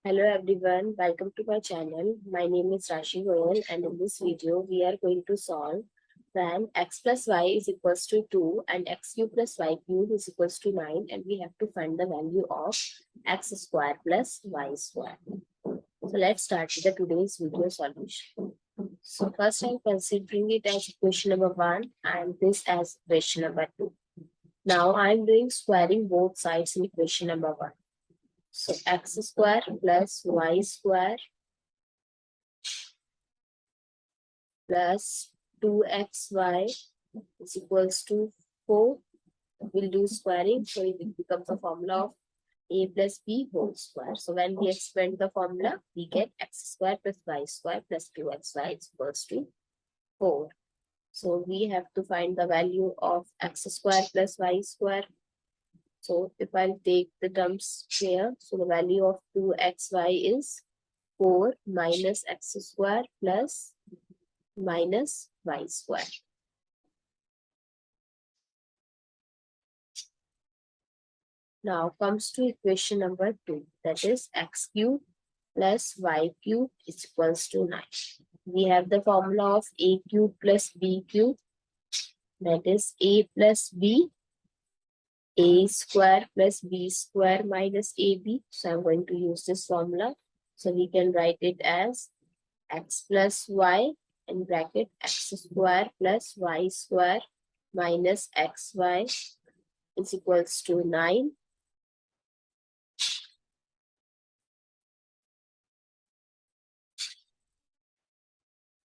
Hello everyone, welcome to my channel. My name is Rashi Goel, and in this video we are going to solve when x plus y is equals to 2 and x cube plus y cube is equals to 9, and we have to find the value of x square plus y square. So let's start with the today's video solution. So first I'm considering it as question number 1 and this as question number 2. Now I'm doing squaring both sides in question number 1. So x square plus y square plus 2xy is equals to 4. We'll do squaring, so it becomes a formula of a plus b whole square. So when we expand the formula, we get x square plus y square plus 2xy is equals to 4. So we have to find the value of x square plus y square. So if I'll take the terms here, so the value of 2xy is 4 minus x square plus minus y square. Now comes to equation number 2, that is x cube plus y cube is equals to 9. We have the formula of a cube plus b cube, that is a plus b, a square plus b square minus ab. So I'm going to use this formula. So we can write it as x plus y in bracket x square plus y square minus xy is equals to 9.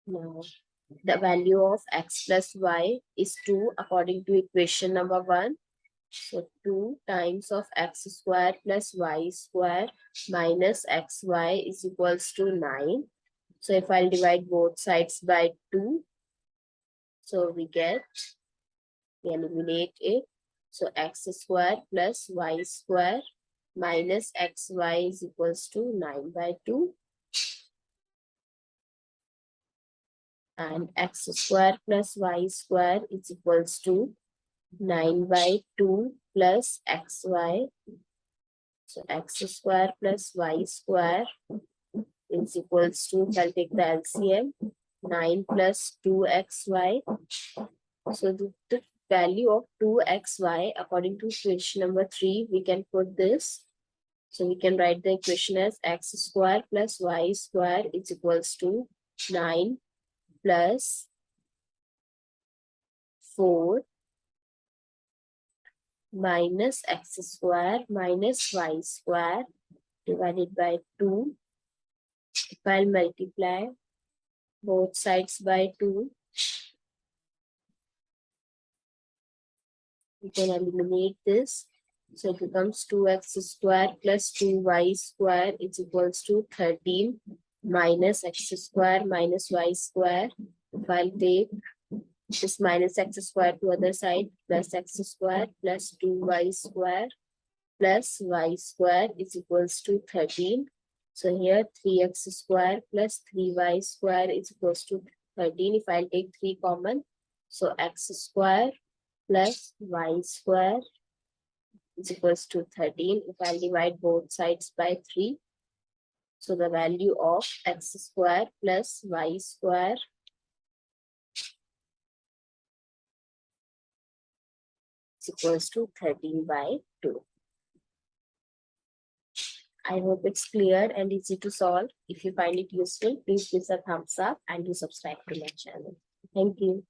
Now, the value of x plus y is 2 according to equation number 1. So 2 times of x square plus y square minus xy is equals to 9. So if I'll divide both sides by 2, so we eliminate it. So x square plus y square minus xy is equals to 9 by 2. And x square plus y square is equals to 9 by 2 plus xy. So x square plus y square is equals to, I'll take the LCM, 9 plus 2xy. So the value of 2xy according to equation number 3, we can put this. So we can write the equation as x square plus y square is equals to 9 plus 4 minus x square minus y square divided by 2. If I'll multiply both sides by 2, we can eliminate this. So it becomes 2x square plus 2y square is equals to 13 minus x square minus y square. If I'll take this minus x square to other side, plus x square plus 2y square plus y square is equals to 13. So here 3x square plus 3y square is equals to 13. If I'll take 3 common, so x square plus y square is equals to 13. If I'll divide both sides by 3, so the value of x square plus y square is equals to 13 by 2. I hope it's clear and easy to solve. If you find it useful, please give a thumbs up and do subscribe to my channel. Thank you.